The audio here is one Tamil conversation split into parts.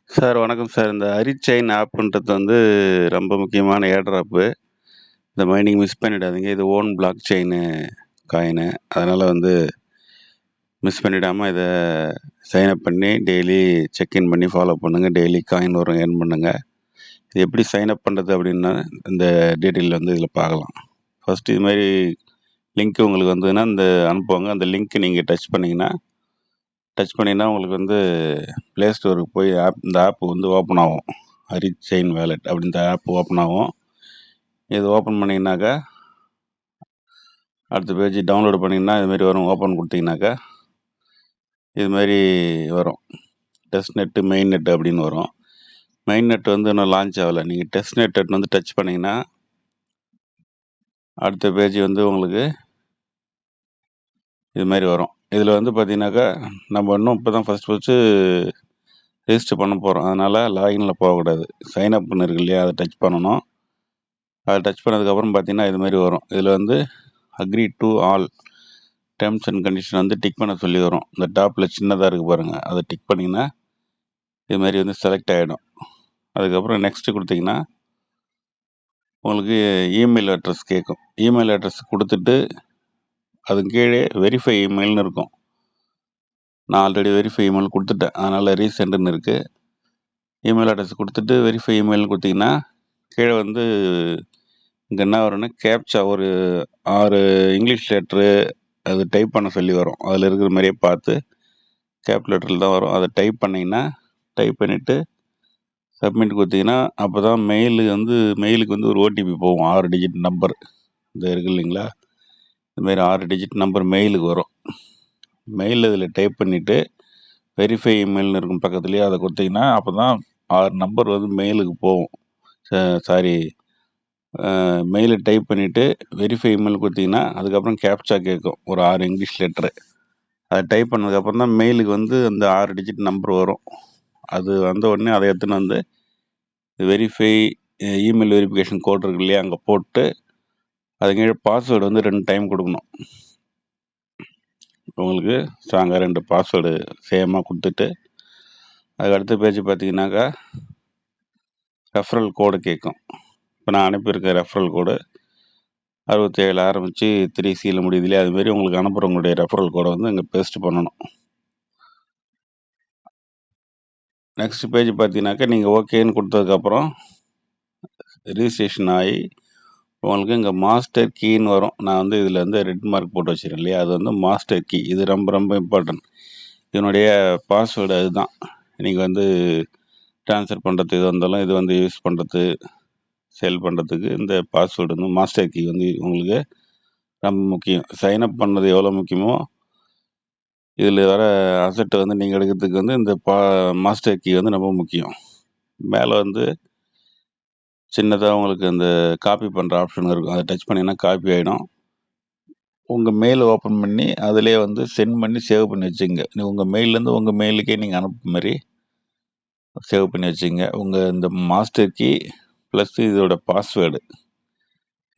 சார் வணக்கம் சார். இந்த அரிச்செயின் ஆப்ன்றது வந்து ரொம்ப முக்கியமான ஏர் ஆப்பு. இந்த மைனிங் மிஸ் பண்ணிடாதீங்க. இது ஓன் பிளாக் செயினு காயினு. அதனால் வந்து மிஸ் பண்ணிடாமல் இதை சைன் அப் பண்ணி டெய்லி செக்இன் பண்ணி ஃபாலோ பண்ணுங்கள். டெய்லி காயின் வரும், ஏர்ன் பண்ணுங்கள். இது எப்படி சைன் அப் பண்ணுறது அப்படின்னா இந்த டீட்டெயில் வந்து இதில் பார்க்கலாம். ஃபஸ்ட்டு இது மாதிரி லிங்க் உங்களுக்கு வந்ததுன்னா இந்த அனுப்புவாங்க. அந்த லிங்க் நீங்கள் டச் பண்ணிங்கன்னா உங்களுக்கு வந்து ப்ளே ஸ்டோருக்கு போய் இந்த ஆப் வந்து ஓப்பன் ஆகும். அரிச்செயின் வேலெட் அப்படி இந்த ஆப் ஓப்பன் ஆகும். இது ஓப்பன் பண்ணிங்கனாக்கா அடுத்த பேஜ் டவுன்லோடு பண்ணிங்கன்னா இதுமாரி வரும். ஓப்பன் கொடுத்தீங்கனாக்கா இதுமாரி வரும். டெஸ்ட் நெட்டு, மெயின் நெட்டு அப்படின்னு வரும். மெயின் நெட் வந்து இன்னும் லான்ச் ஆகலை. நீங்கள் டெஸ்ட் நெட் வந்து டச் பண்ணிங்கன்னா அடுத்த பேஜ் வந்து உங்களுக்கு இது மாதிரி வரும். இதில் வந்து பார்த்தீங்கன்னாக்கா நம்ம இன்னும் இப்போ தான் ஃபஸ்ட்டு ரெஜிஸ்டர் பண்ண போகிறோம். அதனால் லாகினில் போகக்கூடாது. சைன் அப்னு இருக்கு இல்லையா, அதை டச் பண்ணணும். அதை டச் பண்ணதுக்கப்புறம் பார்த்தீங்கன்னா இது மாதிரி வரும். இதில் வந்து agree to all terms and condition வந்து டிக் பண்ண சொல்லி வரும். இந்த டாப்பில் சின்னதாக இருக்குது பாருங்கள், அதை டிக் பண்ணிங்கன்னா இது மாதிரி வந்து செலக்ட் ஆகிடும். அதுக்கப்புறம் நெக்ஸ்ட்டு கொடுத்தீங்கன்னா உங்களுக்கு இமெயில் அட்ரஸ் கேட்கும். இமெயில் அட்ரஸ் கொடுத்துட்டு அது கீழே வெரிஃபை இமெயில்னு இருக்கும். நான் ஆல்ரெடி வெரிஃபை இமெயில் கொடுத்துட்டேன், அதனால் ரீசெண்டுன்னு இருக்குது. இமெயில் அட்ரஸ் கொடுத்துட்டு வெரிஃபை இமெயில் கொடுத்தீங்கன்னா கீழே வந்து இங்கே என்ன வரும்னா கேப்சா ஒரு 6 இங்கிலீஷ் லெட்ரு அது டைப் பண்ண சொல்லி வரும். அதில் இருக்கிற மாதிரியே பார்த்து கேப் லெட்டரில் தான் வரும். அதை டைப் பண்ணிவிட்டு சப்மிட் கொடுத்தீங்கன்னா அப்போ தான் மெயிலுக்கு வந்து ஒரு ஓடிபி போகும். 6 டிஜிட் நம்பர் இது இருக்குது இல்லைங்களா, இதுமாரி 6 டிஜிட் நம்பர் மெயிலுக்கு வரும். மெயிலில் இதில் டைப் பண்ணிவிட்டு வெரிஃபை இமெயில்னு இருக்கும் பக்கத்துலேயே, அதை கொடுத்தீங்கன்னா அப்போ தான் 6 நம்பர் வந்து மெயிலுக்கு போகும். மெயிலை டைப் பண்ணிவிட்டு வெரிஃபை இமெயில் கொடுத்தீங்கன்னா அதுக்கப்புறம் கேப்சா கேட்கும் ஒரு 6 இங்கிலீஷ் லெட்ரு. அதை டைப் பண்ணதுக்கப்புறம் தான் மெயிலுக்கு வந்து அந்த 6 டிஜிட் நம்பர் வரும். அது வந்த உடனே அதை எடுத்துன்னு வந்து வெரிஃபை இமெயில் வெரிஃபிகேஷன் கோட் இருக்கு இல்லையா, அங்கே போட்டு அதுக்கு பாஸ்வேர்டு வந்து 2 டைம் கொடுக்கணும். உங்களுக்கு ஸ்ட்ராங்காக 2 பாஸ்வேர்டு சேமாக கொடுத்துட்டு அதுக்கு அடுத்த பேஜ் பார்த்தீங்கன்னாக்கா ரெஃபரல் கோடு கேட்கும். இப்போ நான் அனுப்பியிருக்க ரெஃபரல் கோடு 67 ஆரம்பித்து 3Cயில் முடியுது இல்லையா, அதுமாரி உங்களுக்கு அனுப்புகிறவங்களுடைய ரெஃபரல் கோடை வந்து இங்கே பேஸ்ட் பண்ணணும். நெக்ஸ்ட் பேஜ் பார்த்தீங்கன்னாக்கா நீங்கள் ஓகேன்னு கொடுத்ததுக்கப்புறம் ரிஜிஸ்ட்ரேஷன் ஆகி உங்களுக்கு இங்கே மாஸ்டர் கீன்னு வரும். நான் வந்து இதில் வந்து ரெட் மார்க் போட்டு வச்சுருக்கேன் இல்லையா, அது வந்து மாஸ்டர் கீ. இது ரொம்ப ரொம்ப இம்பார்ட்டன்ட். இதனுடைய பாஸ்வேர்டு அதுதான். நீங்கள் வந்து ட்ரான்ஸ்ஃபர் பண்ணுறது எது வந்தாலும் இது வந்து யூஸ் பண்ணுறது சேல் பண்ணுறதுக்கு இந்த பாஸ்வேர்டு வந்து மாஸ்டர் கீ வந்து உங்களுக்கு ரொம்ப முக்கியம். சைன்அப் பண்ணது எவ்வளோ முக்கியமோ இதில் வர அசட்டை வந்து நீங்கள் எடுக்கிறதுக்கு வந்து இந்த மாஸ்டர் கீ வந்து ரொம்ப முக்கியம். மேலே வந்து சின்னதாக உங்களுக்கு அந்த காப்பி பண்ணுற ஆப்ஷன் இருக்கும். அதை டச் பண்ணிங்கன்னா காப்பி ஆகிடும். உங்கள் மெயில் ஓப்பன் பண்ணி அதிலே வந்து சென்ட் பண்ணி சேவ் பண்ணி வச்சுங்க. உங்கள் மெயிலேருந்து உங்கள் மெயிலுக்கே நீங்கள் அனுப்புற மாதிரி சேவ் பண்ணி வச்சுங்க. உங்கள் இந்த மாஸ்டர் கீ ப்ளஸ் இதோட பாஸ்வேர்டு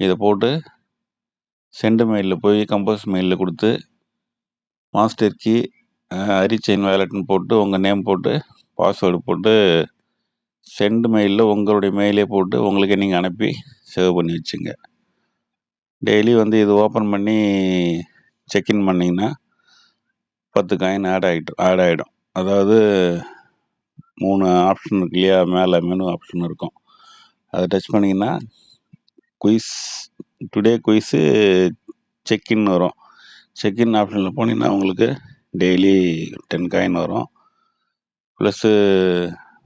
இதை போட்டு சென்ட் மெயிலில் போய் கம்போஸ் மெயிலில் கொடுத்து மாஸ்டர் கீ அரிச்செயின் வேலெட்னு போட்டு உங்கள் நேம் போட்டு பாஸ்வேர்டு போட்டு சென்ட் மெயிலில் உங்களுடைய மெயிலே போட்டு உங்களுக்கே நீங்கள் அனுப்பி சேவ் பண்ணி வச்சுங்க. டெய்லி வந்து இது ஓப்பன் பண்ணி செக்இன் பண்ணிங்கன்னா 10 காயின் ஆட் ஆகிடும். அதாவது 3 ஆப்ஷன் இருக்கு இல்லையா, மேலே மெனு ஆப்ஷன் இருக்கும். அதை டச் பண்ணிங்கன்னா டுடே குயிஸு செக்இன் வரும். செக்இன் ஆப்ஷனில் போனீங்கன்னா உங்களுக்கு டெய்லி 10 காயின் வரும். ப்ளஸ்ஸு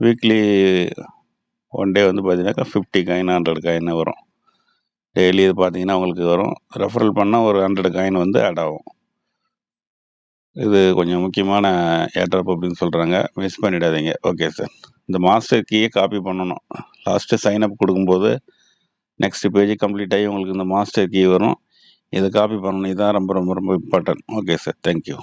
வீக்லி 1 டே வந்து பார்த்தீங்கன்னாக்கா 50 காயின் 100 காயின் வரும். டெய்லி இது பார்த்தீங்கன்னா உங்களுக்கு வரும். ரெஃபரல் பண்ணால் ஒரு 100 காயின் வந்து ஆட் ஆகும். இது கொஞ்சம் முக்கியமான ஏர்ட்ராப் அப்படின்னு சொல்கிறாங்க, மிஸ் பண்ணிடாதீங்க. Okay sir. இந்த மாஸ்டர் கீயை காப்பி பண்ணணும். லாஸ்ட்டு சைன்அப் கொடுக்கும்போது நெக்ஸ்ட் பேஜ் கம்ப்ளீட் ஆகி உங்களுக்கு இந்த மாஸ்டர் கீ வரும். இதை காப்பி பண்ணணும். இதுதான் ரொம்ப ரொம்ப ரொம்ப இம்பார்ட்டன்ட். Okay sir, thank you.